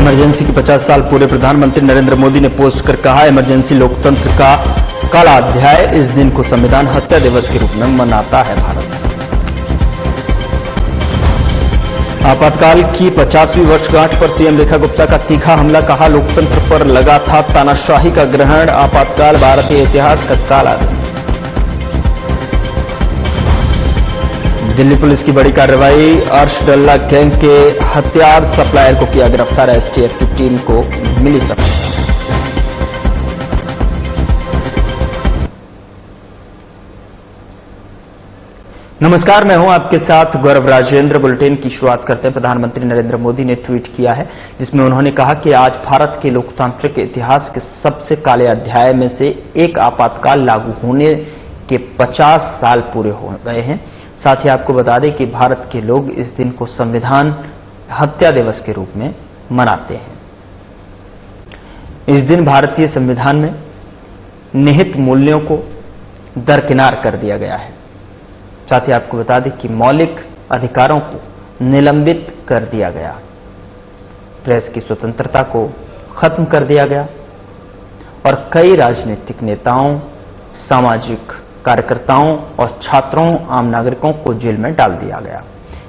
Emergency के 50 साल पूरे प्रधानमंत्री नरेंद्र मोदी ने पोस्ट कर कहा, इमरजेंसी लोकतंत्र का काला अध्याय। इस दिन को संविधान हत्या दिवस के रूप में मनाता है भारत। आपातकाल की 50वीं वर्षगांठ पर सीएम रेखा गुप्ता का तीखा हमला, कहा लोकतंत्र पर लगा था तानाशाही का ग्रहण। आपातकाल भारतीय इतिहास का काला दिन। दिल्ली पुलिस की बड़ी कार्रवाई, अर्श डल्ला गैंग के हथियार सप्लायर को किया गिरफ्तार। एसटीएफ की टीम को मिली सफलता। नमस्कार, मैं हूं आपके साथ गौरव राजेंद्र। बुलेटिन की शुरुआत करते हैं। प्रधानमंत्री नरेंद्र मोदी ने ट्वीट किया है जिसमें उन्होंने कहा कि आज भारत के लोकतांत्रिक इतिहास के सबसे काले अध्याय में से एक आपातकाल लागू होने के 50 साल पूरे हो गए हैं। साथ ही आपको बता दें कि भारत के लोग इस दिन को संविधान हत्या दिवस के रूप में मनाते हैं। इस दिन भारतीय संविधान में निहित मूल्यों को दरकिनार कर दिया गया है। साथ ही आपको बता दें कि मौलिक अधिकारों को निलंबित कर दिया गया, प्रेस की स्वतंत्रता को खत्म कर दिया गया और कई राजनीतिक नेताओं, सामाजिक कार्यकर्ताओं और छात्रों, आम नागरिकों को जेल में डाल दिया गया।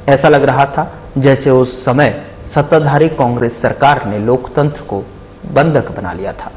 ऐसा लग रहा था जैसे उस समय सत्ताधारी कांग्रेस सरकार ने लोकतंत्र को बंधक बना लिया था।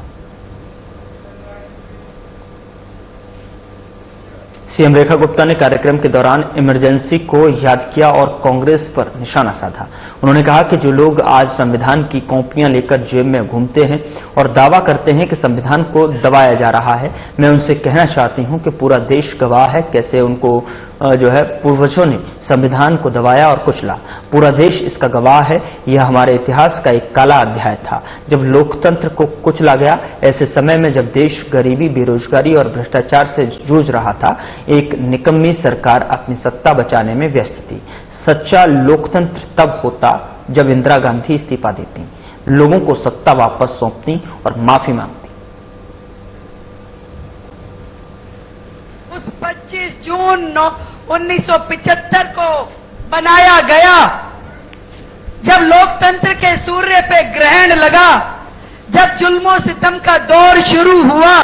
सीएम रेखा गुप्ता ने कार्यक्रम के दौरान इमरजेंसी को याद किया और कांग्रेस पर निशाना साधा। उन्होंने कहा कि जो लोग आज संविधान की कॉपियां लेकर जेब में घूमते हैं और दावा करते हैं कि संविधान को दबाया जा रहा है, मैं उनसे कहना चाहती हूं कि पूरा देश गवाह है कैसे उनको पूर्वजों ने संविधान को दबाया और कुचला। पूरा देश इसका गवाह है। यह हमारे इतिहास का एक काला अध्याय था जब लोकतंत्र को कुचला गया। ऐसे समय में जब देश गरीबी, बेरोजगारी और भ्रष्टाचार से जूझ रहा था, एक निकम्मी सरकार अपनी सत्ता बचाने में व्यस्त थी। सच्चा लोकतंत्र तब होता जब इंदिरा गांधी इस्तीफा देती, लोगों को सत्ता वापस सौंपती और माफी मांगती। उस 25 जून 1975 को बनाया गया जब लोकतंत्र के सूर्य पे ग्रहण लगा, जब जुल्मों सितम का दौर शुरू हुआ।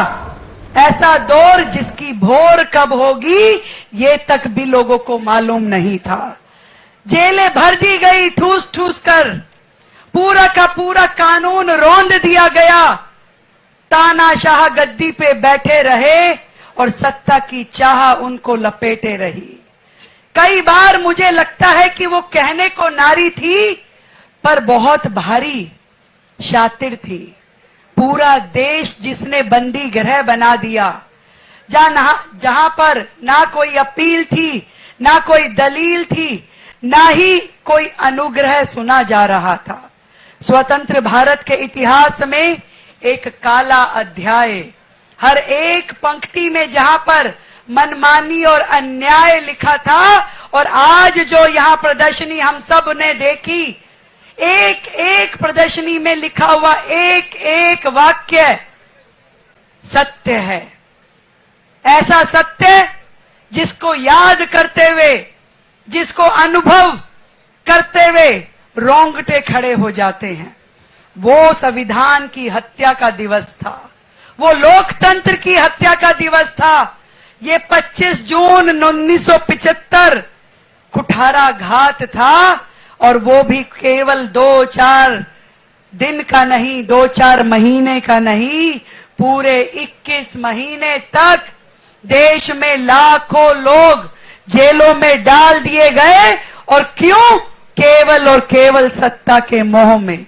ऐसा दौर जिसकी भोर कब होगी ये तक भी लोगों को मालूम नहीं था। जेलें भर दी गई ठूस ठूस कर, पूरा का पूरा कानून रौंद दिया गया। तानाशाह गद्दी पे बैठे रहे और सत्ता की चाह उनको लपेटे रही। कई बार मुझे लगता है कि वो कहने को नारी थी पर बहुत भारी शातिर थी। पूरा देश जिसने बंदी गृह बना दिया, जहां पर ना कोई अपील थी, ना कोई दलील थी, ना ही कोई अनुग्रह सुना जा रहा था। स्वतंत्र भारत के इतिहास में एक काला अध्याय, हर एक पंक्ति में जहां पर मनमानी और अन्याय लिखा था, और आज जो यहां प्रदर्शनी हम सब ने देखी, एक एक प्रदर्शनी में लिखा हुआ एक एक वाक्य सत्य है। ऐसा सत्य जिसको याद करते हुए, जिसको अनुभव करते हुए रोंगटे खड़े हो जाते हैं। वो संविधान की हत्या का दिवस था, वो लोकतंत्र की हत्या का दिवस था। ये 25 जून 1975 कुठाराघात था, और वो भी केवल 2-4 दिन का नहीं, 2-4 महीने का नहीं, पूरे 21 महीने तक देश में लाखों लोग जेलों में डाल दिए गए। और क्यों? केवल और केवल सत्ता के मोह में।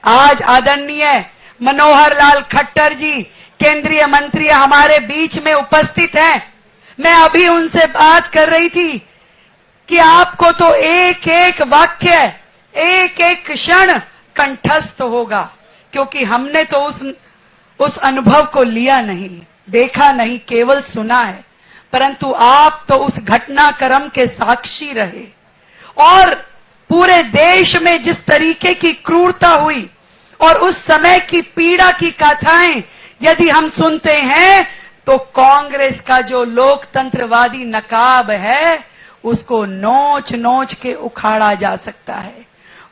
आज आदरणीय मनोहर लाल खट्टर जी केंद्रीय मंत्री हमारे बीच में उपस्थित हैं। मैं अभी उनसे बात कर रही थी कि आपको तो एक एक वाक्य, एक एक क्षण कंठस्थ होगा, क्योंकि हमने तो उस अनुभव को लिया नहीं, देखा नहीं, केवल सुना है। परंतु आप तो उस घटनाक्रम के साक्षी रहे। और पूरे देश में जिस तरीके की क्रूरता हुई और उस समय की पीड़ा की कथाएं यदि हम सुनते हैं, तो कांग्रेस का जो लोकतंत्रवादी नकाब है उसको नोच नोच के उखाड़ा जा सकता है।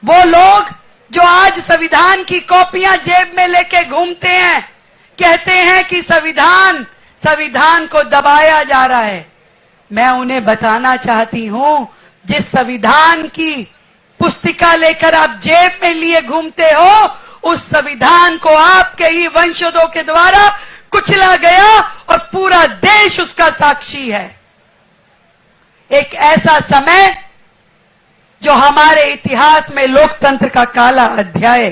वो लोग जो आज संविधान की कॉपियां जेब में लेके घूमते हैं, कहते हैं कि संविधान को दबाया जा रहा है। मैं उन्हें बताना चाहती हूं, जिस संविधान की पुस्तिका लेकर आप जेब में लिए घूमते हो, उस संविधान को आपके ही वंशजों के द्वारा कुचला गया और पूरा देश उसका साक्षी है। एक ऐसा समय जो हमारे इतिहास में लोकतंत्र का काला अध्याय,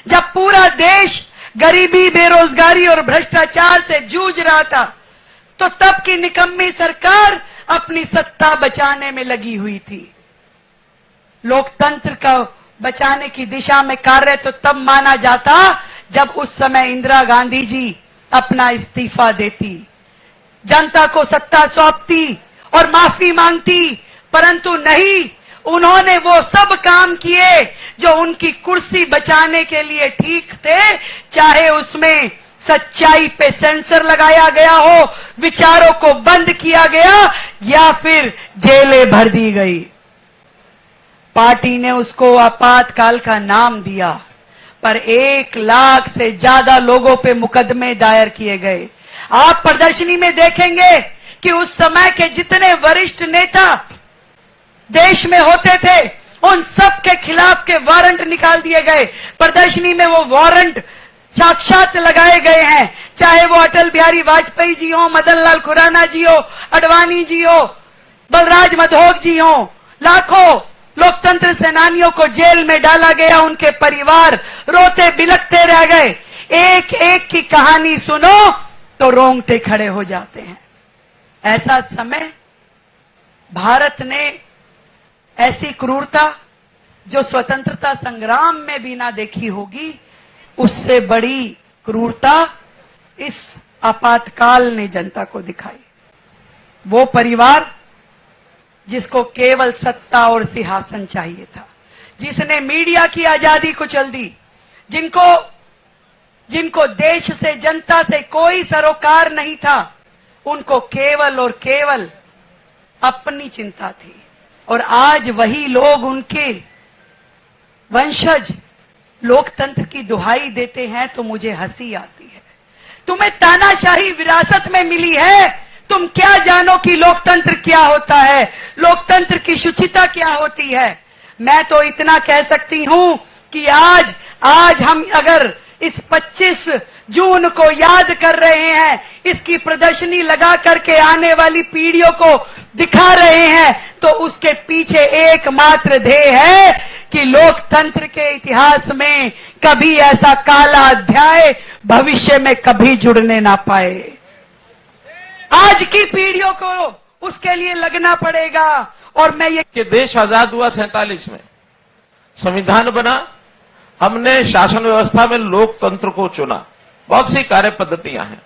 जब पूरा देश गरीबी, बेरोजगारी और भ्रष्टाचार से जूझ रहा था, तो तब की निकम्मी सरकार अपनी सत्ता बचाने में लगी हुई थी। लोकतंत्र का बचाने की दिशा में कार्य तो तब माना जाता जब उस समय इंदिरा गांधी जी अपना इस्तीफा देती, जनता को सत्ता सौंपती और माफी मांगती, परंतु नहीं, उन्होंने वो सब काम किए जो उनकी कुर्सी बचाने के लिए ठीक थे, चाहे उसमें सच्चाई पे सेंसर लगाया गया हो, विचारों को बंद किया गया या फिर जेलें भर दी गई। पार्टी ने उसको आपातकाल का नाम दिया, पर 1 लाख से ज्यादा लोगों पे मुकदमे दायर किए गए। आप प्रदर्शनी में देखेंगे कि उस समय के जितने वरिष्ठ नेता देश में होते थे, उन सब के खिलाफ के वारंट निकाल दिए गए। प्रदर्शनी में वो वारंट साक्षात लगाए गए हैं, चाहे वो अटल बिहारी वाजपेयी जी हो, मदन लाल खुराना जी हो, अडवाणी जी हो, बलराज मधोक जी हो। लाखों लोकतंत्र सेनानियों को जेल में डाला गया, उनके परिवार रोते बिलखते रह गए। एक एक की कहानी सुनो तो रोंगटे खड़े हो जाते हैं। ऐसा समय भारत ने ऐसी क्रूरता जो स्वतंत्रता संग्राम में भी ना देखी होगी, उससे बड़ी क्रूरता इस आपातकाल ने जनता को दिखाई। वो परिवार जिसको केवल सत्ता और सिंहासन चाहिए था, जिसने मीडिया की आजादी कुचल दी, जिनको देश से, जनता से कोई सरोकार नहीं था, उनको केवल और केवल अपनी चिंता थी। और आज वही लोग, उनके वंशज लोकतंत्र की दुहाई देते हैं तो मुझे हंसी आती है। तुम्हें तानाशाही विरासत में मिली है, तुम क्या जानो कि लोकतंत्र क्या होता है, लोकतंत्र की शुचिता क्या होती है। मैं तो इतना कह सकती हूं कि आज हम अगर इस 25 जून को याद कर रहे हैं, इसकी प्रदर्शनी लगा करके आने वाली पीढ़ियों को दिखा रहे हैं, तो उसके पीछे एकमात्र ध्येय है कि लोकतंत्र के इतिहास में कभी ऐसा काला अध्याय भविष्य में कभी जुड़ने ना पाए। आज की पीढ़ियों को उसके लिए लगना पड़ेगा। और मैं ये कि देश आजाद हुआ 47 में, संविधान बना, हमने शासन व्यवस्था में लोकतंत्र को चुना, बहुत सी कार्य पद्धतियां हैं,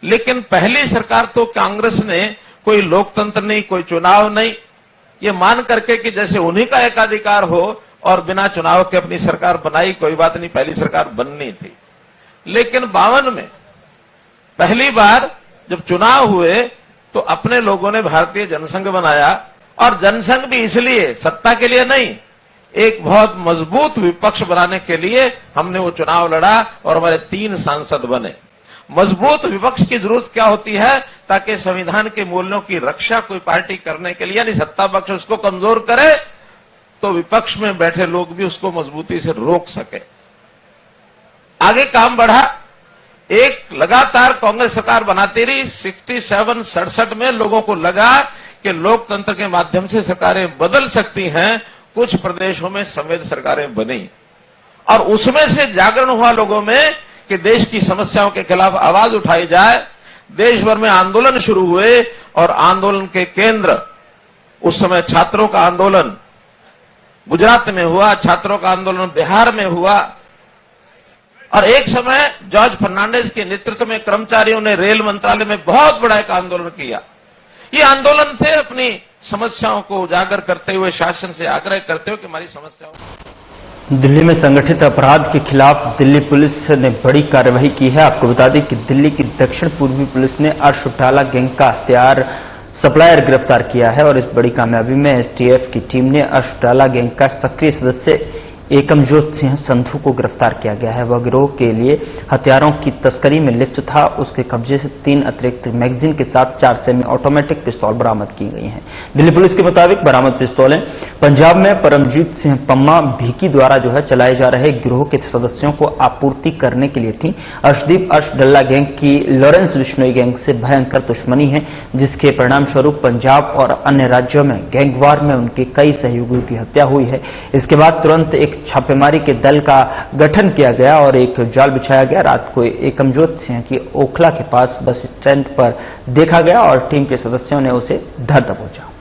लेकिन पहली सरकार तो कांग्रेस ने कोई लोकतंत्र नहीं, कोई चुनाव नहीं, ये मान करके कि जैसे उन्हीं का एकाधिकार हो और बिना चुनाव के अपनी सरकार बनाई, कोई बात नहीं, पहली सरकार बननी थी। लेकिन 52 में पहली बार जब चुनाव हुए तो अपने लोगों ने भारतीय जनसंघ बनाया, और जनसंघ भी इसलिए, सत्ता के लिए नहीं, एक बहुत मजबूत विपक्ष बनाने के लिए हमने वो चुनाव लड़ा और हमारे 3 सांसद बने। मजबूत विपक्ष की जरूरत क्या होती है, ताकि संविधान के मूल्यों की रक्षा कोई पार्टी करने के लिए, यानी सत्ता पक्ष उसको कमजोर करे तो विपक्ष में बैठे लोग भी उसको मजबूती से रोक सके। आगे काम बढ़ा, एक लगातार कांग्रेस सरकार बनाती रही। 67-67 में लोगों को लगा कि लोकतंत्र के माध्यम से सरकारें बदल सकती हैं। कुछ प्रदेशों में संवैध सरकारें बनी और उसमें से जागरण हुआ लोगों में कि देश की समस्याओं के खिलाफ आवाज उठाई जाए। देश भर में आंदोलन शुरू हुए और आंदोलन के केंद्र उस समय छात्रों का आंदोलन गुजरात में हुआ, छात्रों का आंदोलन बिहार में हुआ, और एक समय जॉर्ज फर्नांडिस के नेतृत्व में कर्मचारियों ने रेल मंत्रालय में बहुत बड़ा एक आंदोलन किया। ये आंदोलन थे अपनी समस्याओं को उजागर करते हुए, शासन से आग्रह करते हुए कि हमारी समस्याओं। दिल्ली में संगठित अपराध के खिलाफ दिल्ली पुलिस ने बड़ी कार्रवाई की है। आपको बता दें कि दिल्ली की दक्षिण पूर्वी पुलिस ने अर्शटाला गैंग का हथियार सप्लायर गिरफ्तार किया है और इस बड़ी कामयाबी में एसटीएफ की टीम ने अर्शटाला गैंग का सक्रिय सदस्य एकमजोत सिंह संधू को गिरफ्तार किया गया है। वह गिरोह के लिए हथियारों की तस्करी में लिप्त था। उसके कब्जे से 3 अतिरिक्त मैगजीन के साथ 4 सेमी ऑटोमेटिक पिस्तौल बरामद की गई हैं। दिल्ली पुलिस के मुताबिक बरामद पिस्तौलें पंजाब में परमजीत सिंह पम्मा भीकी द्वारा चलाए जा रहे गिरोह के सदस्यों को आपूर्ति करने के लिए थी। अर्शदीप अर्श डल्ला गैंग की लॉरेंस बिश्नोई गैंग से भयंकर दुश्मनी है, जिसके परिणाम स्वरूप पंजाब और अन्य राज्यों में गैंगवार में उनके कई सहयोगियों की हत्या हुई है। इसके बाद तुरंत एक छापेमारी के दल का गठन किया गया और एक जाल बिछाया गया। रात को एकमजोत सिंह की ओखला के पास बस स्टैंड पर देखा गया और टीम के सदस्यों ने उसे धर दबोचा।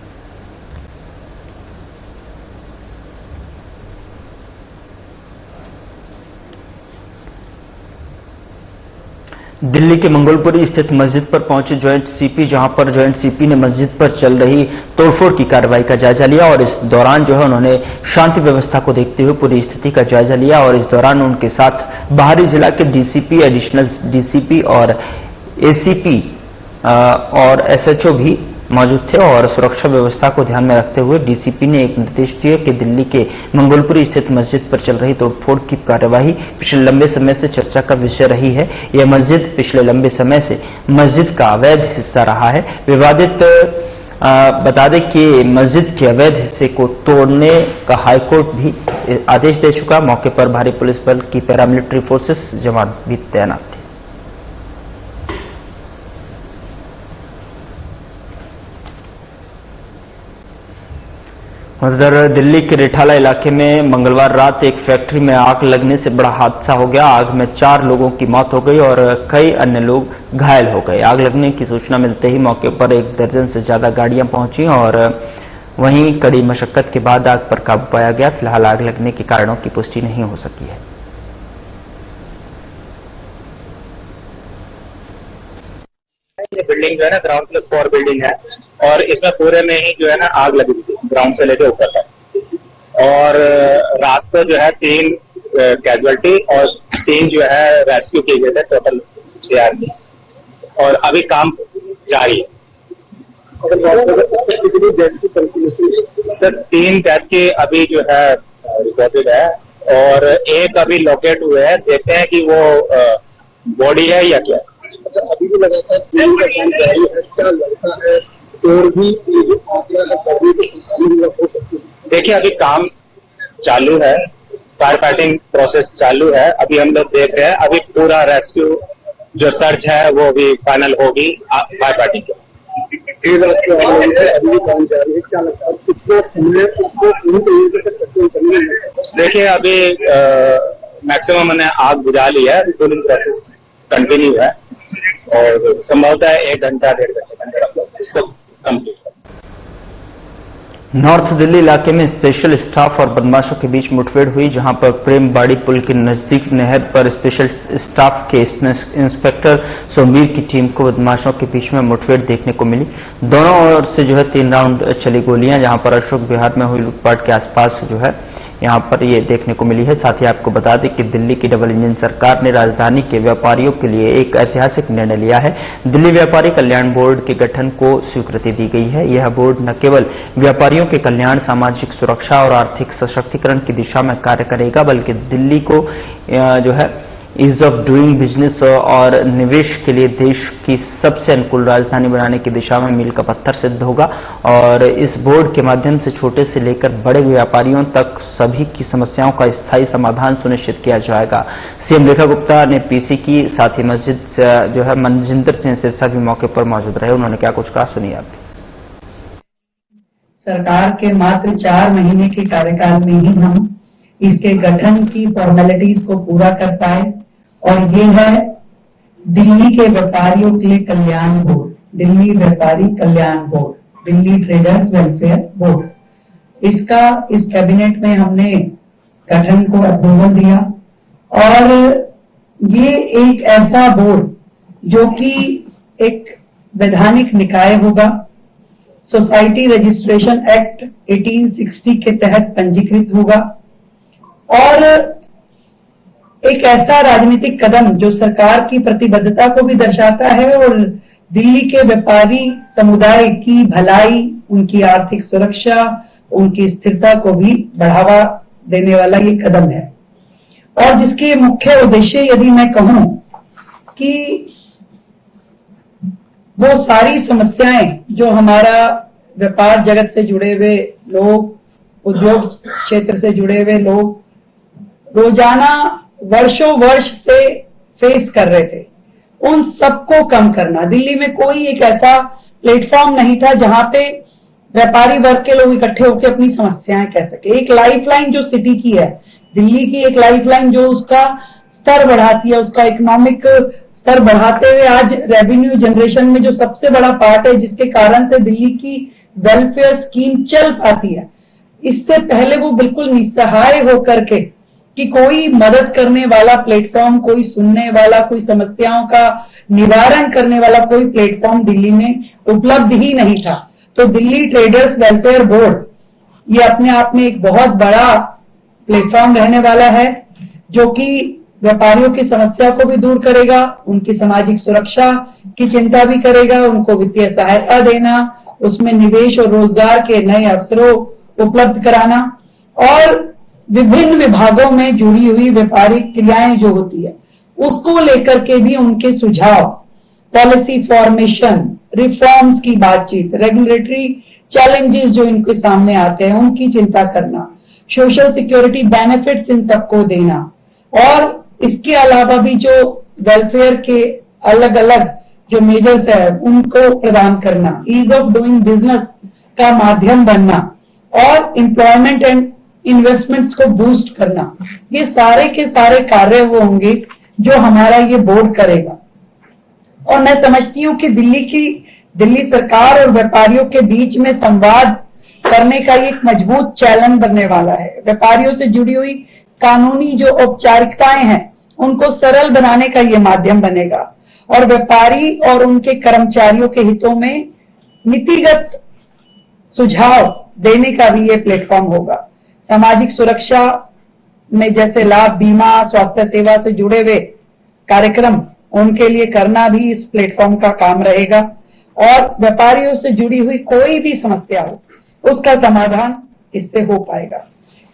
दिल्ली के मंगोलपुरी स्थित मस्जिद पर पहुंचे ज्वाइंट सीपी, जहां पर ज्वाइंट सीपी ने मस्जिद पर चल रही तोड़फोड़ की कार्रवाई का जायजा लिया और इस दौरान उन्होंने शांति व्यवस्था को देखते हुए पूरी स्थिति का जायजा लिया और इस दौरान उनके साथ बाहरी जिला के डीसीपी, एडिशनल डीसीपी और एसीपी और एसएचओ भी मौजूद थे और सुरक्षा व्यवस्था को ध्यान में रखते हुए डीसीपी ने एक निर्देश दिया कि दिल्ली के मंगोलपुरी स्थित मस्जिद पर चल रही तोड़फोड़ की कार्यवाही पिछले लंबे समय से चर्चा का विषय रही है। यह मस्जिद पिछले लंबे समय से मस्जिद का अवैध हिस्सा रहा है। विवादित बता दें कि मस्जिद के अवैध हिस्से को तोड़ने का हाईकोर्ट भी आदेश दे चुका। मौके पर भारी पुलिस बल की पैरामिलिट्री फोर्सेस जवान भी तैनात थे। उधर दिल्ली के रिठाला इलाके में मंगलवार रात एक फैक्ट्री में आग लगने से बड़ा हादसा हो गया। आग में 4 लोगों की मौत हो गई और कई अन्य लोग घायल हो गए। आग लगने की सूचना मिलते ही मौके पर 1 दर्जन से ज्यादा गाड़ियां पहुंची और वहीं कड़ी मशक्कत के बाद आग पर काबू पाया गया। फिलहाल आग लगने के कारणों की पुष्टि नहीं हो सकी है। ये बिल्डिंग ग्राउंड प्लस 4 बिल्डिंग है और इसमें पूरे में ही आग लगी थी ग्राउंड से लेकर ऊपर तक। और रात को 3 कैजुअलिटी और 3 रेस्क्यू किए गए थे टोटल 6 आदमी और अभी काम जारी है। सर 3 डेथ की अभी रिपोर्टेड है और एक अभी लोकेट हुए हैं। देखते हैं कि वो बॉडी है या क्या। अभी भी लगातार जारी है, क्या लगता है और भी जो हो सकती है? देखिए अभी काम चालू है, फायर फाइटिंग प्रोसेस चालू है। अभी हम लोग देख रहे हैं, अभी पूरा रेस्क्यू जो सर्च है वो भी फाइनल होगी फायर फाइटिंग की। अभी काम जारी है, क्या लगता है कितना समय उसको देखिए अभी मैक्सिमम मैंने आग बुझा ली है। कूलिंग प्रोसेस कंटिन्यू है और संभवतः 1 घंटा 1.5 घंटे के अंदर हम लोग इसको कंप्लीट करें। नॉर्थ दिल्ली इलाके में स्पेशल स्टाफ और बदमाशों के बीच मुठभेड़ हुई, जहां पर प्रेमबाड़ी पुल के नजदीक नहर पर स्पेशल स्टाफ के इंस्पेक्टर सोमवीर की टीम को बदमाशों के बीच में मुठभेड़ देखने को मिली। दोनों ओर से 3 राउंड चली गोलियां, जहां पर अशोक विहार में हुई लूटपाट के आसपास यहां पर ये देखने को मिली है। साथ ही आपको बता दें कि दिल्ली की डबल इंजन सरकार ने राजधानी के व्यापारियों के लिए एक ऐतिहासिक निर्णय लिया है। दिल्ली व्यापारी कल्याण बोर्ड के गठन को स्वीकृति दी गई है। यह बोर्ड न केवल व्यापारियों के कल्याण, सामाजिक सुरक्षा और आर्थिक सशक्तिकरण की दिशा में कार्य करेगा, बल्कि दिल्ली को ईज ऑफ डूइंग बिजनेस और निवेश के लिए देश की सबसे अनुकूल राजधानी बनाने की दिशा में मील का पत्थर सिद्ध होगा। और इस बोर्ड के माध्यम से छोटे से लेकर बड़े व्यापारियों तक सभी की समस्याओं का स्थायी समाधान सुनिश्चित किया जाएगा। सीएम रेखा गुप्ता ने पीसी की, साथ ही मस्जिद मनजिंदर सिंह सिरसा भी मौके पर मौजूद रहे। उन्होंने क्या कुछ कहा, सुनिए आप। सरकार के मात्र 4 महीने के कार्यकाल में ही हम इसके गठन की फॉर्मेलिटीज को पूरा कर पाए और ये है दिल्ली के व्यापारियों के लिए कल्याण बोर्ड, दिल्ली व्यापारी कल्याण board, Delhi traders welfare board. इसका इस कैबिनेट में हमने गठन को अप्रूवल दिया और ये एक ऐसा बोर्ड जो कि एक वैधानिक निकाय होगा, सोसाइटी रजिस्ट्रेशन एक्ट 1860 के तहत पंजीकृत होगा और एक ऐसा राजनीतिक कदम जो सरकार की प्रतिबद्धता को भी दर्शाता है और दिल्ली के व्यापारी समुदाय की भलाई, उनकी आर्थिक सुरक्षा, उनकी स्थिरता को भी बढ़ावा देने वाला ये कदम है, और जिसके मुख्य उद्देश्य यदि मैं कहूं कि वो सारी समस्याएं जो हमारा व्यापार जगत से जुड़े हुए लोग, उद्योग क्षेत्र से जुड़े हुए लोग रोजाना वर्षों वर्ष से फेस कर रहे थे, उन सबको कम करना। दिल्ली में कोई एक ऐसा प्लेटफॉर्म नहीं था जहां पे व्यापारी वर्ग के लोग इकट्ठे होकर अपनी समस्याएं कह सके। एक लाइफलाइन जो सिटी की है, दिल्ली की एक लाइफलाइन जो उसका स्तर बढ़ाती है, उसका इकोनॉमिक स्तर बढ़ाते हुए आज रेवेन्यू जनरेशन में जो सबसे बड़ा पार्ट है, जिसके कारण से दिल्ली की वेलफेयर स्कीम चल पाती है। इससे पहले वो बिल्कुल निस्सहाय होकर के कि कोई मदद करने वाला प्लेटफॉर्म, कोई सुनने वाला, कोई समस्याओं का निवारण करने वाला कोई प्लेटफॉर्म दिल्ली में उपलब्ध ही नहीं था। तो दिल्ली ट्रेडर्स वेलफेयर बोर्ड ये अपने आप में एक बहुत बड़ा प्लेटफॉर्म रहने वाला है, जो कि व्यापारियों की समस्या को भी दूर करेगा, उनकी सामाजिक सुरक्षा की चिंता भी करेगा, उनको वित्तीय सहायता देना, उसमें निवेश और रोजगार के नए अवसरों उपलब्ध कराना, और विभिन्न विभागों में जुड़ी हुई व्यापारिक क्रियाएं जो होती है उसको लेकर के भी उनके सुझाव, पॉलिसी फॉर्मेशन, रिफॉर्म्स की बातचीत, रेगुलेटरी चैलेंजेस जो इनके सामने आते हैं उनकी चिंता करना, सोशल सिक्योरिटी बेनिफिट्स इन सबको देना, और इसके अलावा भी जो वेलफेयर के अलग अलग जो मेजर्स है उनको प्रदान करना, ईज ऑफ डूइंग बिजनेस का माध्यम बनना, और एम्प्लॉयमेंट एंड इन्वेस्टमेंट्स को बूस्ट करना। ये सारे के सारे कार्य वो होंगे जो हमारा ये बोर्ड करेगा। और मैं समझती हूँ कि दिल्ली सरकार और व्यापारियों के बीच में संवाद करने का एक मजबूत चैनल बनने वाला है। व्यापारियों से जुड़ी हुई कानूनी जो औपचारिकताएं हैं उनको सरल बनाने का ये माध्यम बनेगा, और व्यापारी और उनके कर्मचारियों के हितों में नीतिगत सुझाव देने का भी ये प्लेटफॉर्म होगा। सामाजिक सुरक्षा में जैसे लाभ, बीमा, स्वास्थ्य सेवा से जुड़े हुए कार्यक्रम उनके लिए करना भी इस प्लेटफॉर्म का काम रहेगा, और व्यापारियों से जुड़ी हुई कोई भी समस्या हो उसका समाधान इससे हो पाएगा।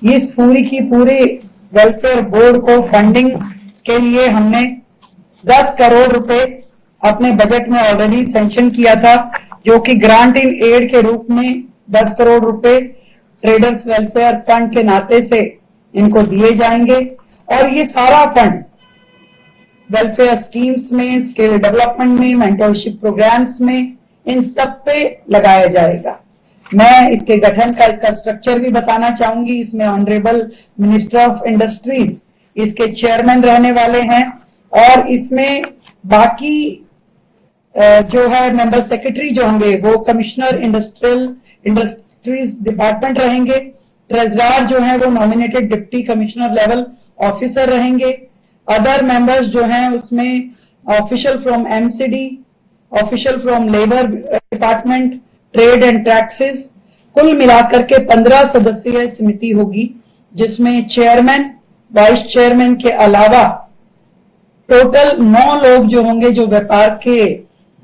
इस पूरी की पूरी वेलफेयर बोर्ड को फंडिंग के लिए हमने 10 करोड़ रुपए अपने बजट में ऑलरेडी सैंक्शन किया था, जो कि ग्रांट इन एड के रूप में 10 करोड़ रुपए ट्रेडर्स वेलफेयर फंड के नाते से इनको दिए जाएंगे, और ये सारा फंड वेलफेयर स्कीम्स में, स्किल डेवलपमेंट में, मेंटरशिप प्रोग्राम्स में, इन सब पे लगाया जाएगा। मैं इसके गठन का इसका स्ट्रक्चर भी बताना चाहूंगी। इसमें ऑनरेबल मिनिस्टर ऑफ इंडस्ट्रीज इसके चेयरमैन रहने वाले हैं, और इसमें बाकी जो है मेंबर सेक्रेटरी जो होंगे वो कमिश्नर इंडस्ट्रीज डिपार्टमेंट रहेंगे। ट्रेजरार जो है वो nominated deputy commissioner level officer रहेंगे। अदर मेंबर्स जो हैं उसमें official from MCD, official from labour department, trade and taxes, कुल मिलाकर के 15 सदस्यीय समिति होगी, जिसमें चेयरमैन, वाइस चेयरमैन के अलावा टोटल 9 लोग जो होंगे जो व्यापार के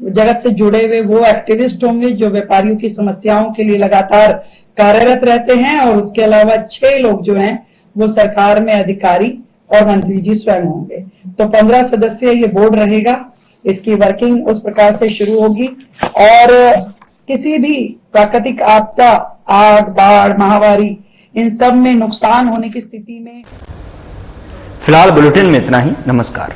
जगत से जुड़े हुए वो एक्टिविस्ट होंगे, जो व्यापारियों की समस्याओं के लिए लगातार कार्यरत रहते हैं, और उसके अलावा 6 लोग जो हैं वो सरकार में अधिकारी और मंत्री जी स्वयं होंगे। तो 15 सदस्यीय ये बोर्ड रहेगा। इसकी वर्किंग उस प्रकार से शुरू होगी, और किसी भी प्राकृतिक आपदा, आग, बाढ़, महामारी, इन सब में नुकसान होने की स्थिति में फिलहाल बुलेटिन में इतना ही। नमस्कार।